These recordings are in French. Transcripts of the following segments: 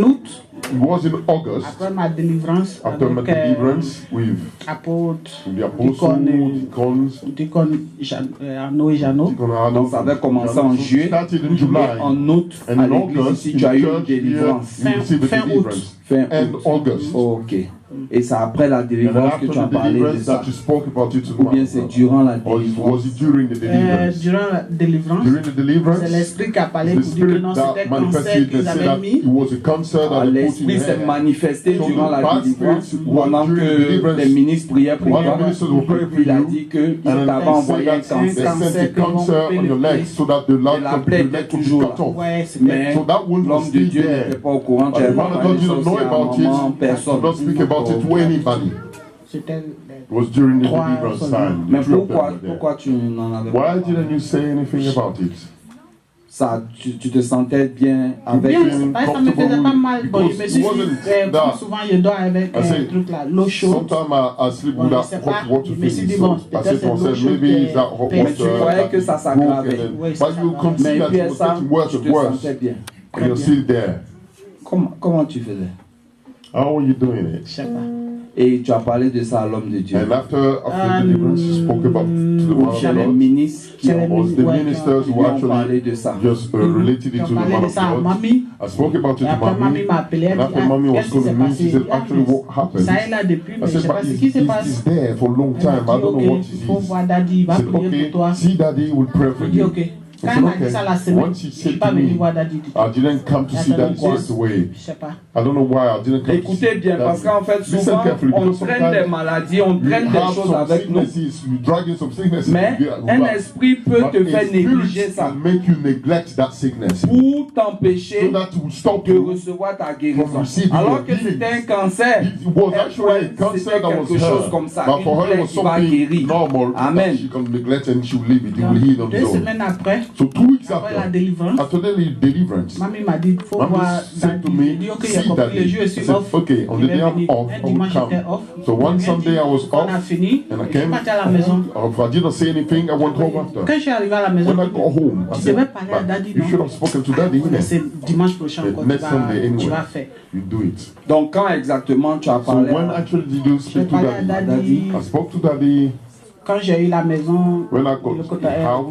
août. It was in August. Après ma délivrance. After my deliverance with the apostles, Deacon Arnaud et Jeannot. Donc ça avait commencé en juillet. Et en août, à l'église ici, tu as eu une délivrance. Fin août. Fin août. Ok. Et c'est après la délivrance que tu as parlé de ça. Ou bien c'est durant la délivrance. Durant la délivrance, c'est l'esprit qui a parlé pour dire que non, c'était un cancer qu'ils avaient mis. L'esprit s'est manifesté durant la délivrance pendant que les ministres priaient pour toi. Il a dit qu'il t'avait envoyé un cancer. Et la plaie était toujours là. Mais l'homme de Dieu n'était pas au courant. Tu n'avais pas parlé de ça aussi à maman, personne. C'était was during the deliverance time. Mais pourquoi tu n'en avais pas? Why didn't you say anything about it? Ça, tu te sentais bien avec. Bien, ça me faisait pas mal. Bon, je me suis dit, comme souvent, je dors avec un truc là, l'eau chaude. Sometimes I sleep with that hot water feeling. Bon, I said to myself, maybe it's that hot water. Mais tu croyais que ça s'aggravait. But you consider that it was getting worse and worse. And you're still there. Comment tu faisais? How are you doing it? Je sais pas. Et tu as parlé de ça à l'homme de Dieu. And after deliverance, you spoke about to the man of Les God. ministres qui It was the ministers who actually just related it to the man of God. I spoke about it to mommy. And after mommy was calling me, she said, actually what happened? I said, but it's there for a long time. I don't know what it is. She said, okay, see daddy will pray for you. Quand il m'a dit ça la semaine, je ne suis pas venu voir Daddy. I didn't come to see Daddy straight away. Je sais pas. I don't know why I didn't come. Écoutez bien, parce qu'en fait, souvent, on traîne des maladies, on traîne des choses avec nous. Mais un esprit peut te faire négliger ça pour t'empêcher de recevoir ta guérison. Alors que c'était un cancer, c'était quelque chose comme ça, une plaie qui va guérir. Amen. 2 semaines après, So 2 weeks après la délivrance, after the deliverance, Mamie m'a dit, il faut voir Daddy. J'ai dit, ok, j'ai compris, le jour je suis off. Okay, on the day I'm off, Un I will dimanche j'étais come. off. So one Sunday I was On a off, fini, and I je suis came. parti à la maison. I didn't say anything, I went home after. Quand je suis arrivé à la maison, When I got home, I tu said, devais parler à Daddy, you should non? have spoken to Daddy, innit? C'est dimanche prochain encore, Next Sunday tu anyway, vas faire. you do it. Donc quand exactement tu as So parlé when actually did you speak to J'ai parlé à Daddy? Daddy. I spoke to Daddy Quand j'ai eu la maison, when I got le the house.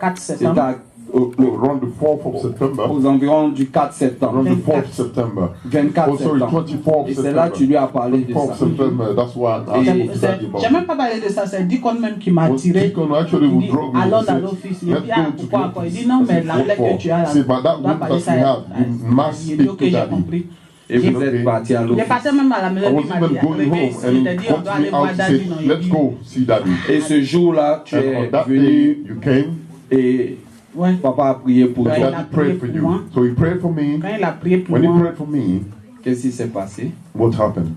24 C'était septembre. Around the 4th of September. aux environs du 4 septembre. Around the 4th September. 24 Oh, sorry, septembre. 24th Et c'est là que tu lui as parlé de 4th ça. September, that's why I spoke to Daddy about J'ai même pas parlé de ça, c'est Deacon même qui m'a tiré. Deacon actually Il would dit, drop me. allons He dans said, l'office. Il let's dit, go ah, to pourquoi the encore? Il office. dit, non, I mais said, la plaie what que tu as là, for? Say, but that tu dois wound parler that ça. you have, you must Il dit, speak ok, to j'ai Daddy. compris. Et vous êtes parti à Il est l'office. parti même à la maison, I was il m'a even dit, going arrivé home ici, and il t'a he dit, on called doit me aller voir out and Daddy. said, Non, il let's dit, go see Daddy. Et ce jour-là, tu And es on that venu day, you came, et ouais. papa a prié pour Ouais. toi. Daddy prayed for you. So he prayed for me. Quand il a prié pour When he moi, prayed for me, Qu'est-ce qui s'est passé? what happened?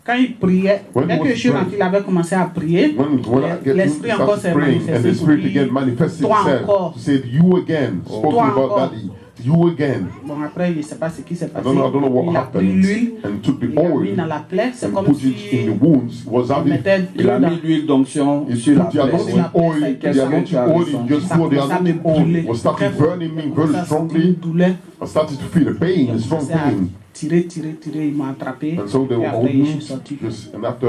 quand il priait, When dès he que was je suis rentré, il avait commencé à prier. When I get L'esprit encore s'est started praying and manifesté the pour spirit lui. again manifested Toi itself. encore. He said, you again, spoken Toi about encore. Daddy. You again. Bon, après, je ne sais pas ce qui s'est I passé. don't know what Il a pris happened. l'huile, And took the il l'a mis oil dans la plaie. C'est and comme put si it in the wounds. Was il having mettait de Il a l'eau dans mis l'huile d'onction He sur la put the plaie. anointing oil, the anointing oil, he just poured the anointing oil, was started burning me very strongly. douleur. I started to feel the pain, the strong pain. Tirer, il m'a attrapé. And so they Et were après, holding je suis me. sorti. And after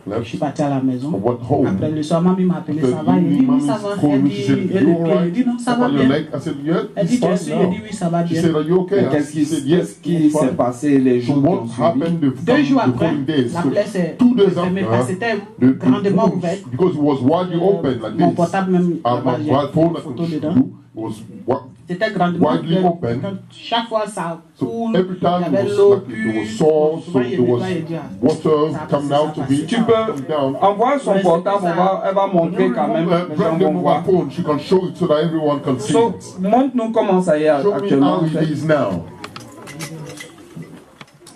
Je left, suis parti à la maison. I went home. Après le soir, maman m'a appelé, After ça va? Il dit, oui, mommy ça va. called Elle me, dit, she said, et you le pied, il alright? dit, non, ça va On your bien. leg? I said, yeah, Elle dit, it's tu es fine sûr? Il dit, now. oui, ça va She bien. said, are you okay? Qu'est-ce He said, yes, qui it's s'est fine. passé les So jours qui ont what suivi? happened 2 jours the après, following days? la So plaie s'est 2 days fermée parce que after, c'était grandement wounds, ouvert. because it was widely open like Mon this. portable même, là-bas, My j'ai une phone I photo could dedans. do was C'était grandement widely ouvert. open. Quand chaque fois ça So coule, every il y time avait it l'eau was like there was pure. sores, so Souvent, il there was nettoie et dit, ah, water ça coming passe, out ça of passe. it. Tu peux Come down. envoyer son Ouais, portable, c'est elle va montrer quand même. Les gens Bring the vont voir. mobile phone, she can show it so that everyone can see So, it. montre-nous comment ça y est Show me actuellement. how en fait. it is now.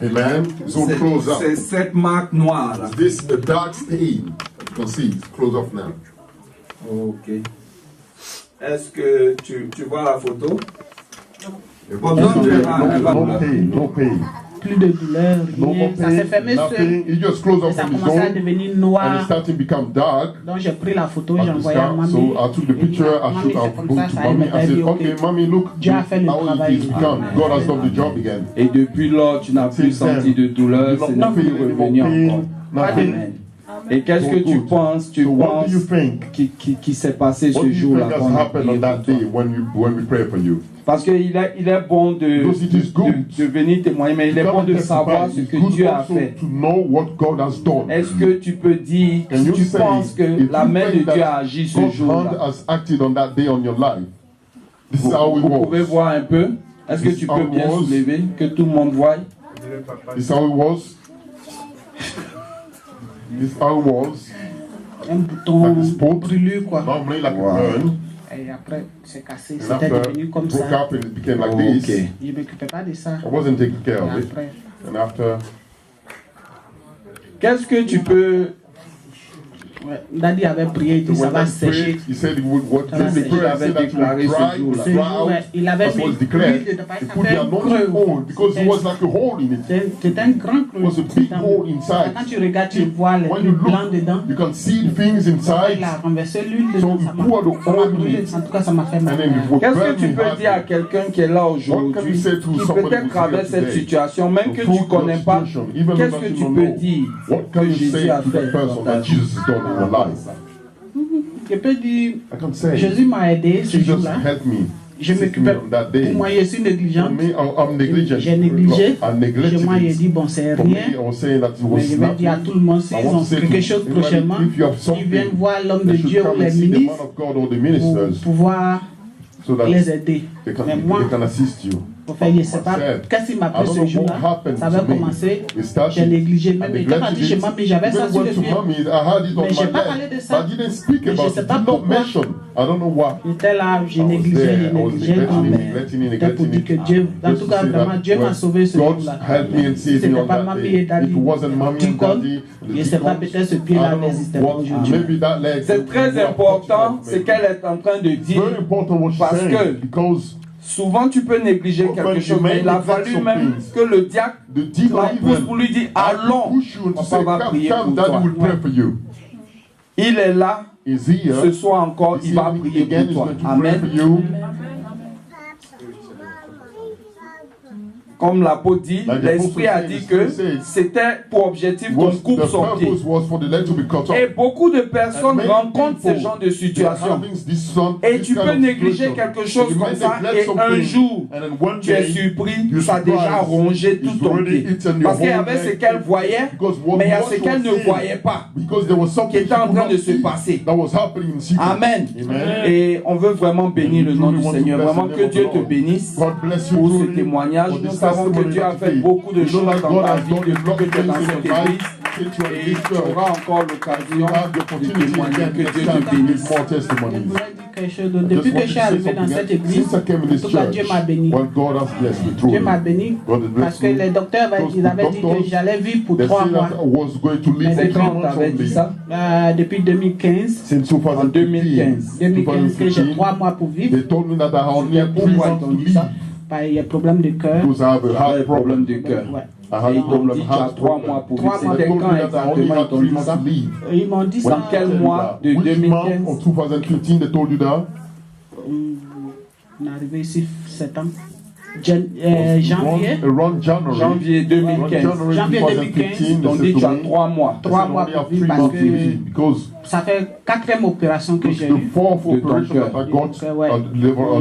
Amen. It's all closed C'est up. cette marque noire là. This a dark stain. You can see it's closed off now. Ok. Est-ce que tu vois la photo? No Bon, non, elle va pain, no pain. Plus de douleur, rien. Ça s'est fermé seul. It just closed Et up ça a on his commencé à own. devenir And it noir. started to become dark. Donc j'ai pris la photo, j'ai At the envoyé à start, Mamie. so I took the picture, I Mamie, showed c'est comme ça, to ça Mommy. I m'a said, dit, okay, Mommy, look Dieu a fait le how travail. it is become. God has done the job again. Et depuis lors, tu n'as plus senti de douleur, ce n'est plus revenu encore. Amen. Et qu'est-ce que tu penses, qui s'est passé ce jour-là? Parce qu'il est bon de venir témoigner, mais il est bon de savoir ce que Dieu a fait. Est-ce que tu peux dire, si tu penses que la main de Dieu a agi ce jour-là? Vous pouvez voir un peu? Est-ce que tu peux bien soulever, que tout le monde voie? This how it was. This how it was. Un bouton brûlé, quoi. Normally like a burn. Et après, c'est cassé. C'était devenu comme ça. Broke up and it became like this. Je ne m'occupais pas de ça. I wasn't taking care of it. And after. Qu'est-ce que tu peux... Daddy avait prié, il dit ça va sécher. He said he would what il avait déclaré ce jour-là. Il avait mis l'huile dedans, ça fait un creux. Because it was like a hole in it. C'était un grand creux. It was a big hole inside. Quand tu regardes, tu vois les blancs dedans. You can see the things inside. Il a renversé l'huile dedans, ça m'a brûlé. En tout cas, ça m'a fait mal. Qu'est-ce que tu peux dire à quelqu'un qui est là aujourd'hui, qui peut-être traverse cette situation, même que tu ne connais pas? Qu'est-ce que tu peux dire que Jésus a fait dans ta vie? Je peux dire, Jésus m'a aidé ce jour-là. Je m'occupais. Pour moi, je suis négligente. J'ai négligé. Moi, j'ai dit, bon, c'est rien. Mais je vais dire à tout le monde, s'ils ont quelque chose prochainement, ils viennent voir l'homme de Dieu ou les ministres pour pouvoir les aider. Mais moi, je ne sais pas qu'est-ce qui m'a pris ce jour-là. Ça avait commencé, j'ai négligé. Même quand on dit chez Mamie, j'avais ça sur le pied. Mais je n'ai pas parlé de ça. Mais je ne sais pas pourquoi. J'étais là, j'ai négligé. C'était pour dire que Dieu, en tout cas, vraiment, Dieu m'a sauvé ce jour-là. Si ce n'était pas Mamie et Daddy, je ne sais pas, peut-être ce pied-là n'existait pas aujourd'hui. C'est très important ce qu'elle est en train de dire. Parce que souvent tu peux négliger quelque chose, mais il a fallu même que le diacre la pousse pour lui dire allons, papa va prier pour toi. Il est là, ce soir encore, il va prier pour toi. Amen. Comme l'apôtre dit, l'Esprit a dit que c'était pour objectif qu'on coupe son pied. Et beaucoup de personnes rencontrent ce genre de situation. Et tu peux négliger quelque chose comme ça et un jour, tu es surpris, ça a déjà rongé tout ton pied. Parce qu'il y avait ce qu'elle voyait, mais il y a ce qu'elle ne voyait pas, qui était en train de se passer. Amen. Et on veut vraiment bénir le nom du Seigneur. Vraiment que Dieu te bénisse pour ce témoignage. Nous savons que Dieu a fait beaucoup de choses dans ta vie depuis que tu es dans cette église. Et tu auras encore l'occasion de témoigner. Que Dieu te bénisse. Depuis que je suis arrivé dans cette église, en tout cas, Dieu m'a béni. Dieu m'a béni parce que les docteurs ils avaient dit que j'allais vivre pour 3 mois. C'est quand on t'avait dit ça? Depuis 2015. En 2015. 2015 que j'ai 3 mois pour vivre. Pourquoi ils t'ont dit ça? Il y a problème de cœur. Problème de cœur. Et ils t'ont dit tu as 3 mois pour vivre. C'était quand exactement ils t'ont dit ça? Ils m'ont dit ça. Dans quel mois de 2015? On est arrivé ici septembre. Janvier 2015. Janvier 2015. On dit tu as 3 mois. 3 mois pour vivre parce que ça fait 4e opération que j'ai eue. De ton cœur.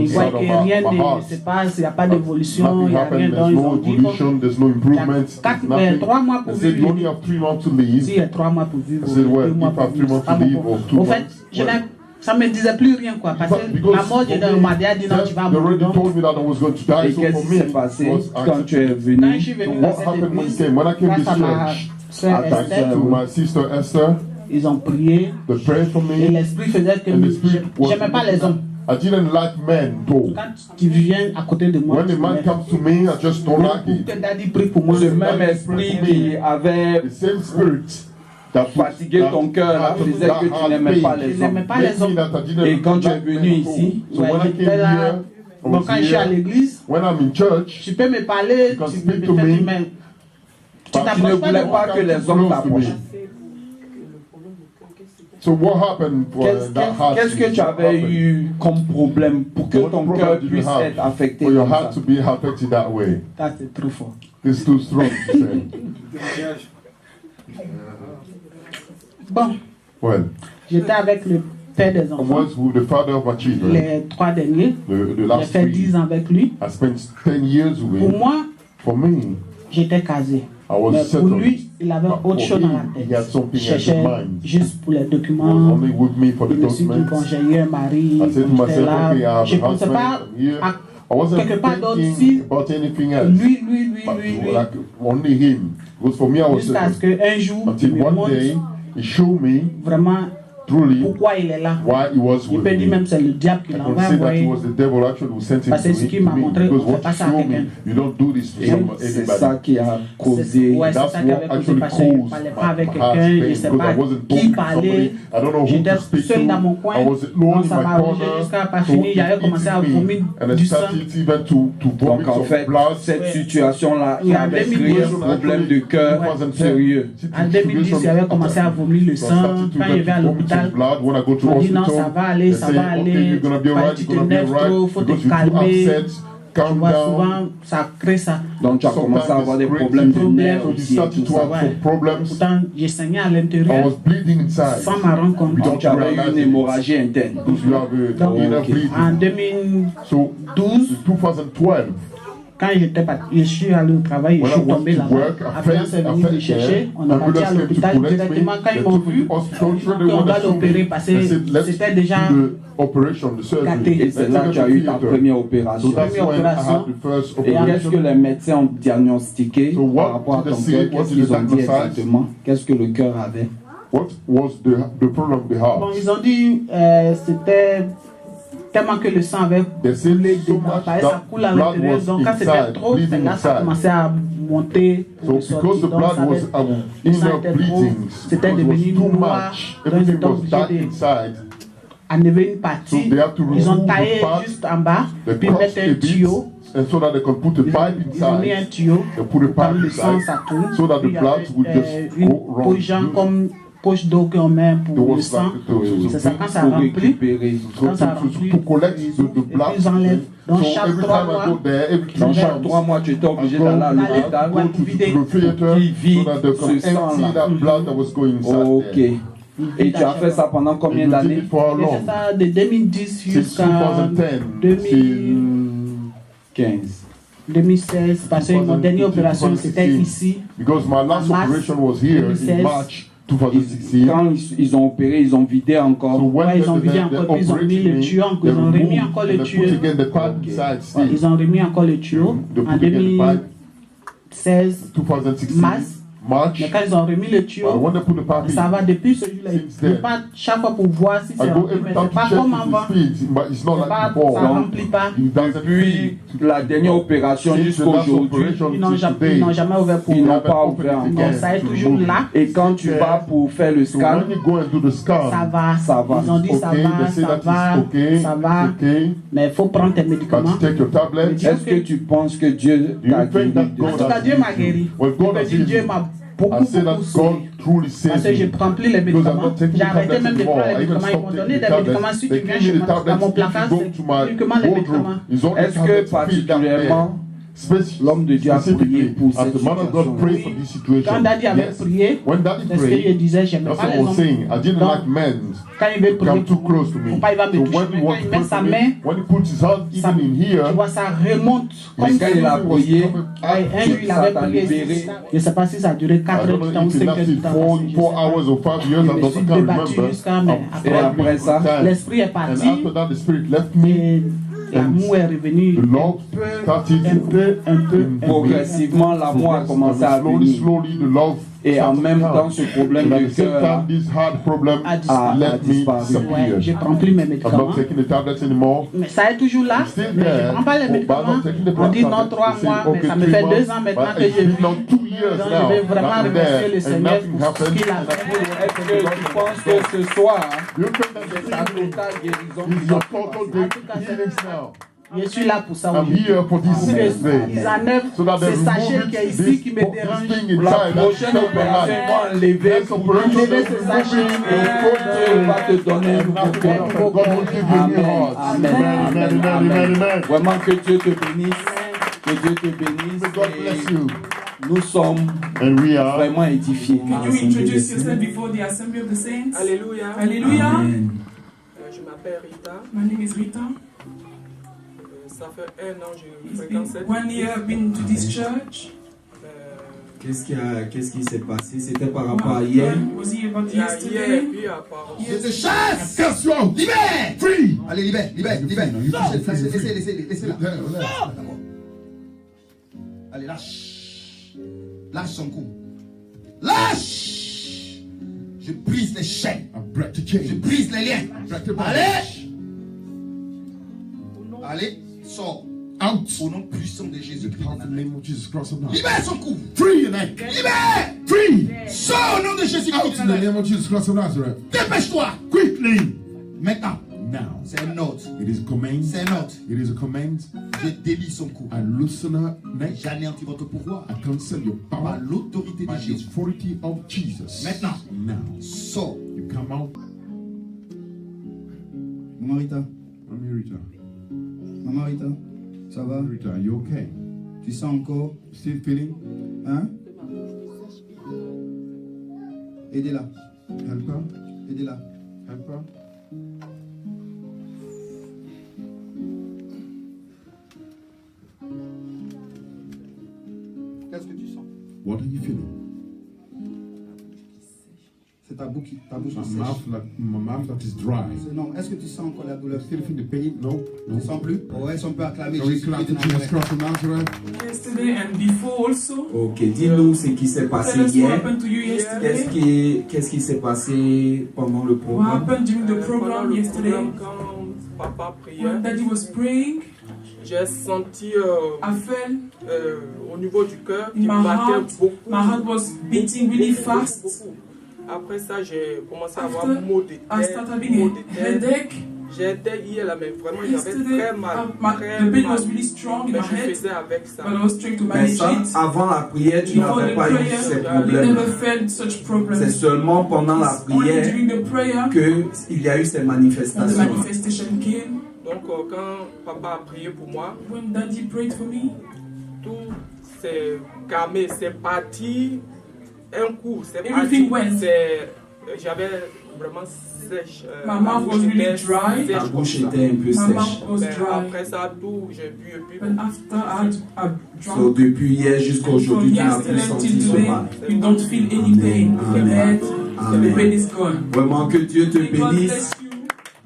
Ils voient que rien ne se passe, il n'y a pas d'évolution, il n'y a rien. Donc ils ont dit 3 mois pour vivre. Si il y a 3 mois pour vivre, 2 mois pour vivre. En fait, ça ne me disait plus rien, quoi. Parce que la mort de m'a dit non, tu vas mourir. Et qu'est-ce qui s'est passé quand tu es venu? Quand je suis venu dans cette église, grâce à ma soeur Esther, ils ont prié. Et l'esprit faisait que je n'aimais pas les hommes. I didn't like men though. Quand tu viens à côté de moi, when a man comes to me, I just don't like it. Ce même esprit qui avait fatigué ton cœur là, faisait que tu n'aimais pas les hommes. Et quand tu es venu ici, quand je suis à l'église, when I'm in church, tu peux me parler, tu peux me faire Tu ne voulais pas que les hommes t'approchent. So what happened for that heart? Qu'est-ce que tu avais eu comme problème pour que ton cœur puisse être affecté? For your heart to be affected that way. That's too far. It's too strong to say. Bon. Well. J'étais avec le père des enfants. I was with the father of my children. Les 3 derniers. J'ai fait 10 ans avec lui. I spent 10 years with him. Pour moi, for me, j'étais casé. Mais pour lui, il avait autre chose dans la tête. Il cherchait juste pour les documents. Je me suis dit, bon, j'ai eu un mari, j'étais là. Je ne pensais pas à quelque part d'autre si lui. Jusqu'à ce qu'un jour, il me montre vraiment pourquoi il est là. Il peut dire même c'est le diable qui l'a envoyé. Parce que ce qu'il m'a montré, on ne fait pas ça à quelqu'un. C'est ça qui a causé. Ouais, c'est ça qui avait causé parce que je ne parlais pas avec quelqu'un, je ne sais pas qui parlait. J'étais seul dans mon coin. Donc ça m'a arrangé jusqu'à pas fini. J'avais commencé à vomir du sang. Donc en fait, cette situation-là avait créé un problème de cœur sérieux. En 2010, j'avais commencé à vomir le sang. Quand il vais à l'hôpital, on dit non, ça va aller, tu te lèves trop, il faut te calmer. Tu vois, souvent, ça crée ça. Donc tu as commencé à avoir des problèmes de nerfs aussi. Pourtant, j'ai saigné à l'intérieur sans m'en rendre compte. Donc tu avais eu une hémorragie interne. En 2012, quand je suis allé au travail, je suis tombé là-bas. Après, c'est venu me chercher. On est parti à l'hôpital directement. Quand ils m'ont vu, on va l'opérer parce que c'était déjà gâté. Et c'est là que tu as eu ta première opération. Et qu'est-ce que les médecins ont diagnostiqué par rapport à ton cœur? Qu'est-ce qu'ils ont dit exactement? Qu'est-ce que le cœur avait? What was the problem of the heart? Bon, ils ont dit c'était tellement que le sang avait coulé dedans, ça coule à l'intérieur. Donc quand c'était trop, c'est là ça commençait à monter pour le sortir. Donc le sang était trop, c'était devenu noir. Donc ils étaient obligés d'enlever une partie. Ils ont taillé juste en bas, puis mettre un tuyau. And so that they can put a pipe inside, they put a pipe inside, so that the blood would just go wrong. Poche d'eau qu'on met pour le sang, c'est ça quand ça remplit, to collect the blood. Ils enlèvent. Donc chaque 3 mois, tu étais obligé d'aller à l'hôpital pour vider ce sang. Ok. Et tu as fait ça pendant combien d'années? J'ai fait ça de 2010 jusqu'à 2016, parce que mon dernière opération c'était ici. Because my last operation was here in March 2016. Quand ils ont opéré, ils ont vidé encore. Ils ont vidé encore, puis ils ont mis le tuyau, ils ont remis encore le tuyau. Ils ont remis encore le tuyau en 2016, mars. Mais quand ils ont remis le tuyau, ça va depuis ce jour-là. Je pas chaque fois pour voir si c'est rempli, mais c'est pas comme avant. Ça ne remplit pas. Depuis la dernière opération jusqu'aujourd'hui, ils n'ont jamais ouvert pour ils n'ont pas ouvert encore. Ça est toujours là. Et quand tu vas pour faire le scan, ça va. Ils ont dit ça va. Mais il faut prendre tes médicaments. Est-ce que tu penses que Dieu t'a guéri? En tout cas, Dieu m'a guéri. Dieu m'a beaucoup parce que je ne prends plus les médicaments. J'ai arrêté même de prendre les médicaments. Ils m'ont donné des médicaments. Si tu viens chez moi, dans mon placard, c'est uniquement les médicaments. Est-ce que particulièrement l'homme de Dieu a prié pour cette situation? Quand Daddy avait prié, c'est ce qu'il disait, je n'aimais pas les hommes. Donc, quand il veut prier, pourquoi il va me toucher? Quand il met sa main, tu vois, ça remonte. Mais quand il a prié, un jour il avait prié, je ne sais pas si ça a duré 4 heures de temps ou 5 heures de temps. Je me suis débattu jusqu'à après ça, l'esprit est parti. Et l'amour est revenu un peu. Progressivement, l'amour a commencé à venir. Et en même temps, ce problème de cœur a disparu. Je ne prends plus mes médicaments. Mais ça est toujours là. Mais je ne prends pas les médicaments. On dit non, 3 mois, mais ça me fait 2 ans maintenant que je vis. Donc je vais vraiment remercier le Seigneur pour ce qu'il a fait. Est-ce que tu penses que ce soir, c'est ta totale guérison? Je suis là pour ça. I'm here for this next day. Ils enlèvent ce sachet qui est ici qui me dérange. La prochaine opération va enlever ce sachet et va te donner un nouveau corps. Amen. Vraiment que Dieu te bénisse. Que Dieu te bénisse. Nous sommes vraiment édifiés. Can you introduce yourself before the assembly of the saints? Alléluia. Alléluia. Je m'appelle Rita. My name is Rita. Ça fait 1 an que je fréquente cette église. 1 year I've been to this church. Qu'est-ce qui s'est passé? C'était par rapport à hier. Was he about yesterday? Je te chasse! Attention! Libère! Free! Allez, libère! Laissez-la. Allez, lâche. Lâche son cou. Lâche! Je brise les chaînes. Je brise les liens. Allez, sors. Out. Au nom puissant de Jésus. Libère son cou. Free your neck. Libère. Free. Sors au nom de Jésus. Out in the name of Jesus Christ of Nazareth. Dépêche-toi. Quickly. Maintenant. Now. C'est un ordre. It is a command. C'est un ordre. It is a command. Je délie son cou. I loosen her neck. J'anéantis votre pouvoir. I cancel your power. Par l'autorité de By Jésus. the authority of Jesus. Maintenant. Now. Sors. You come out. Maman Rita. Mommy Rita. Maman Rita. Ça va? Rita, are you okay? Tu sens encore? Still feeling? Hein? Aidez-la. Help her. Aidez-la. Help her. Qu'est-ce que tu sens? What are you feeling? C'est ta bouche qui My sèche. mouth that is dry. Non, est-ce que tu sens encore la douleur? Still feel the pain? No. Tu sens plus? Ouais, si on peut acclamer Shall we Jésus clap de to Jesus Nazareth. Christ of Nazareth? Yesterday and before also. Ok, dis-nous ce qui s'est passé Tell us what hier. happened to you yesterday. Qu'est-ce qui s'est passé pendant le What programme? happened during the program yesterday? Quand papa priait, When Daddy was praying, j'ai senti I felt au niveau du cœur in qui my battait heart, beaucoup. my heart was beating really fast. Beaucoup. Après ça, j'ai commencé à avoir After, maux de I tête. started having maux a de tête. headache. J'étais hier là, mais vraiment j'avais Yesterday, très mal. the pain was really strong in Mais my je head, faisais avec ça. but I was trying to Mais manage ça, it. avant la prière, tu Before n'avais the pas eu prayer, ces you problèmes. never felt such C'est problems. seulement pendant la Only prière during the prayer qu'il y a eu ces that the manifestations. manifestation came. Donc quand papa a prié pour moi, When Daddy prayed for me, tout s'est calmé, c'est parti un coup, c'est Everything parti. went. J'avais vraiment sèche. My mouth was really dry. Ta bouche était un peu my sèche. mouth was Mais dry. après ça, tout, j'ai bu et puis. But after I So, drank, depuis hier jusqu'à aujourd'hui, from tu n'as plus yesterday senti till ce today, mal. you don't feel any pain. The head, the pain is gone. Vraiment que Dieu te May God bénisse. bless you.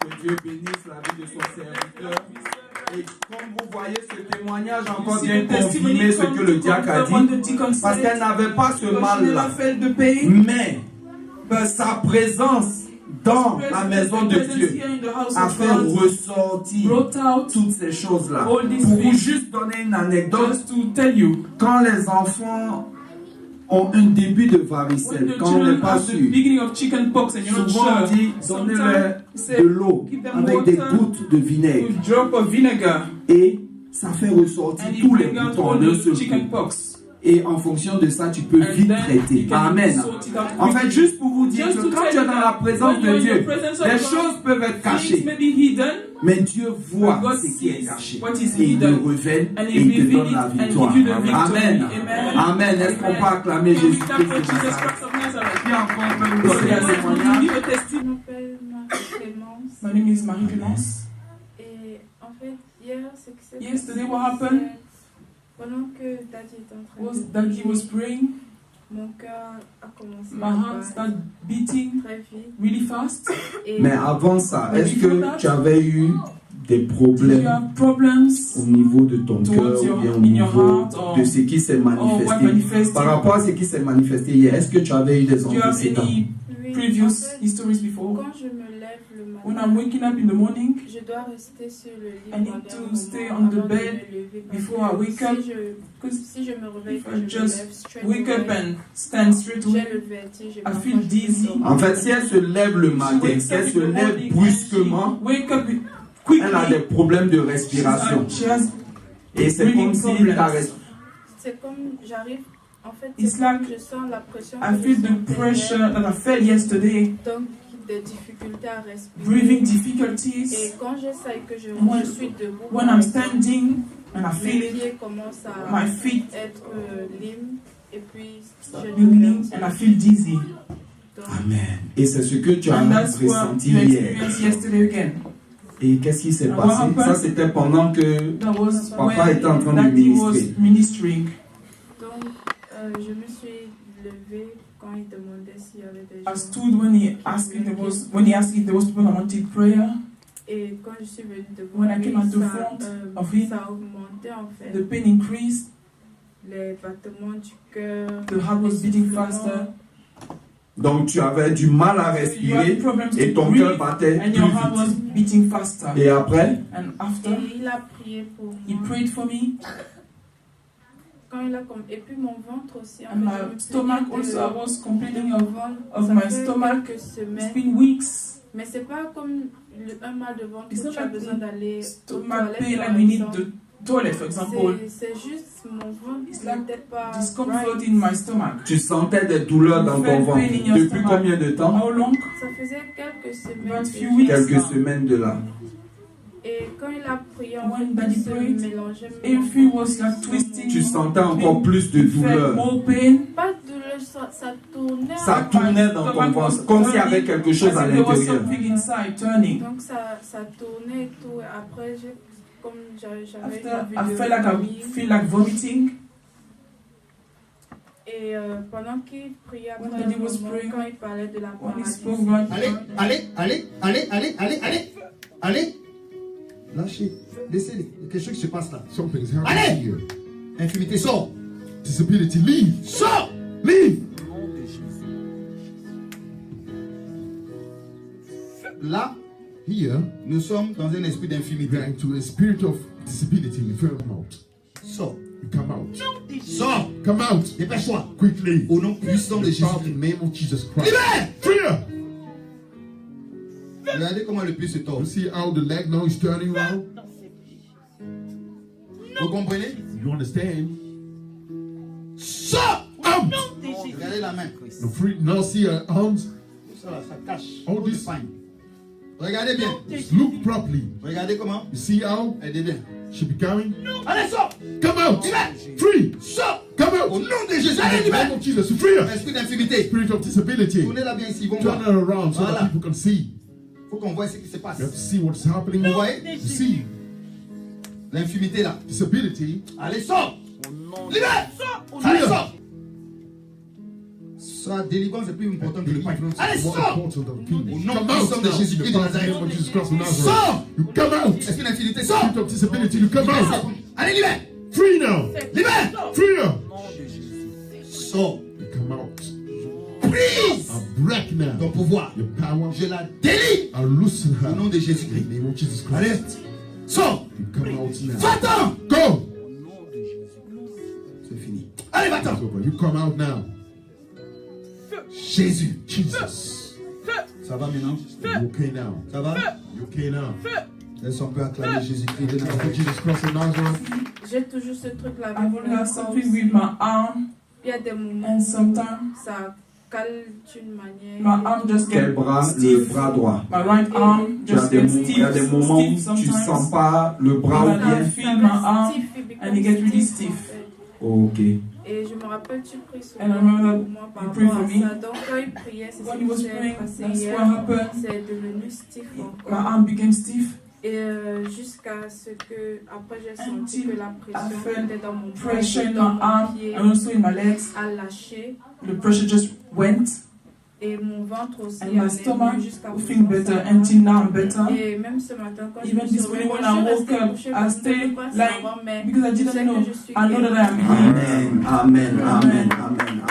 Que Dieu bénisse la vie de son serviteur. Et comme vous voyez, ce témoignage encore See bien the testimony confirmé ce come que le to diacre a confirm what dit. the deacon Parce said. qu'elle n'avait pas ce Because she mal-là. never felt the pain. Mais sa présence dans la maison de Dieu a fait ressortir Brought out toutes ces choses-là. all these Pour vous things. juste donner une anecdote, Just to tell you, quand les enfants ont un début de when varicelle, the quand on n'est children pas have the sûr, beginning of chicken pox and you're not souvent on sure, dit sometimes donnez-leur you say, de l'eau give them avec des water gouttes de vinaigre with drop of vinegar et ça fait ressortir and it tous les bring out boutons all en un the seul chicken coup. pox. Et en fonction de ça, tu peux And vite then traiter. you can Amen. sort it out En fait, quickly. juste pour vous dire Just que to quand tell tu es you dans that la présence when de you're in Dieu, the presence of les God, choses peuvent être things cachées. may be hidden, Mais Dieu voit but God ce qui est sees caché. what is Et il le hidden, révèle and et He il te reveals donne it la and victoire. give you the victory. Amen. Amen. Amen. Est-ce qu'on peut acclamer Can we Jésus clap Christ for de Jesus Nazareth? Christ of Nazareth? Qui encore peut nous donner un Yes, we témoignage? give a testimony. Je m'appelle Marie-Clémence. My name is Marie-Clémence. Et en fait, hier, ce qui s'est Yesterday, passé, what happened c'est pendant que Daddy était en train was de Daddy prier, was praying. mon cœur a commencé My à heart battre started beating très vite. really fast. Et Mais avant ça, Mais est-ce before que that, tu avais eu des Did you problèmes have problems au niveau de ton cœur towards ou your- bien au in your niveau heart or- de ce qui s'est what manifesté? manifested? Par rapport à ce qui s'est manifesté hier, est-ce que tu avais eu des Do you have antécédents? any oui, previous en fait, histories before? quand je me lève le When matin, I'm waking up in the morning, je dois rester sur le lit I need pendant to un moment stay on the avant de bed me lever, parce before que I wake up, si je me réveille, if que I je me just lève straight wake up away, and stand straight j'ai away, le vertige et I parfois feel je me dizzy. sors. En fait, si elle se lève le She matin, wakes up qu'elle in se the lève morning and brusquement, she wake up elle a des problèmes de respiration. Et c'est comme si la respiration. C'est comme j'arrive, en fait, it's like je sens la pression. I feel the pressure that I felt yesterday. Donc, des difficultés à respirer. Breathing difficulties. Et quand j'essaye que je suis debout, when I'm standing and I feel mes pieds it, commencent à my feet être libres et puis tingling and I feel dizzy. Amen. Et c'est ce que tu as ressenti hier. Et qu'est-ce qui s'est passé? Ça, c'était pendant que papa était en train de ministrer. Donc, je me suis levée quand il demandait s'il y avait des gens. I stood when he asked if there was people that wanted prayer. Et quand je suis venue devant when I came at the lui, front of him, ça a augmenté en fait. The pain increased. Les battements du cœur. The heart was beating faster. Donc tu avais du mal à respirer et ton cœur battait plus vite. Et après? Et il a prié pour moi. He prayed for me. Quand il a et puis mon ventre aussi. And my stomach also, I was complaining of my stomach. It's been weeks. Mais c'est pas comme un mal de ventre où tu as besoin d'aller stomach pain like we need the toilet, for example. C'est juste mon ventre. It's like discomfort in my stomach. Tu sentais des douleurs dans ton ventre. Depuis combien de temps? How long? Ça faisait quelques semaines. Quelques semaines de là. Et quand il a prié, when Daddy prayed, if he was like twisting, tu sentais encore plus de douleur. Pas de douleur, ça tournait. Ça tournait dans ton ventre, comme s'il y avait quelque chose à l'intérieur. Donc ça tournait et tout. Et après, comme j'avais I feel like vomiting. Et pendant qu'il priait, après quand il parlait de la paralysie. Allez. Lâchez. Laissez-les. Quelque chose qui se passe là. Something's happening. Allez. Here. Infimité, sors. Disability, leave. Sors. Leave. Là, here, nous sommes dans un esprit d'infimité. We are into a spirit of disability. We come out. Sors. You come out. Sors. Come out. Dépêche-toi. Quickly. Au nom puissant de Jésus. In the name of Jesus Christ. Libère. Fear. Regardez comment le pied se tord. You see how the leg now is turning around? Vous comprenez? You understand? Sors! Out! Regardez la main. Now see her arms. Ça cache. All this. Regardez bien. Look properly. Regardez comment. You see how? Elle est bien. She becoming. Allez, sors! Come out! Free! Sors! Come out! Au nom de Jésus, allez, libère! Name of Jesus, free! Esprit d'infimité. Spirit of disability. Tournez-la bien ici. Turn her around so that people can see. Faut qu'on voit ce qui se passe. You have to see what's happening. Vous voyez? You see. L'infimité là. Disability. Allez, sors! Libère! Allez, sors! Sa délivrance est plus importante que le pain. Allez, sors! Au nom puissant de Jésus-Christ de Nazareth. Sors! You come out! Esprit d'infimité, sors! Spirit of disability, you come out! Allez, libère! Free now! Libère! Free now! Sors! You come out! Prise! I break now. Ton pouvoir. Your power. Je la délie. I loosen her. Au nom de Jésus-Christ. In the name of Jesus Christ. Allez! Sors! You come out now. Va-t'en! Go! C'est fini. Allez, va-t'en! You come out now. Jésus. Jesus. Ça va maintenant? You okay now? Ça va? You okay now? Est-ce qu'on peut acclamer Jésus-Christ de Nazareth? Jesus Christ of Nazareth. J'ai toujours ce truc-là. I will have something with my arm. Il y a des moments and sometimes ça cale d'une manière. My arm just gets le bras droit. My right arm just gets stiff. Il y a des moments où tu sens pas le bras ou bien. I feel my arm and it gets really stiff. Ok. Et je me rappelle, tu pries souvent and I remember pour moi par pray rapport for à me. ça. Donc quand il priait, c'est ce qui s'est passé hier. C'est devenu stiff encore. My arm became stiff. Et jusqu'à ce que, après j'ai senti que la pression était dans mon pressure in my arm and also in my legs. A lâché. The pressure just went. Et mon ventre aussi. And my stomach feeling better until now I'm better. Et même ce matin quand even this morning when I woke up, I stayed lying because I didn't know. I know that I am healed. Amen, amen, amen, amen.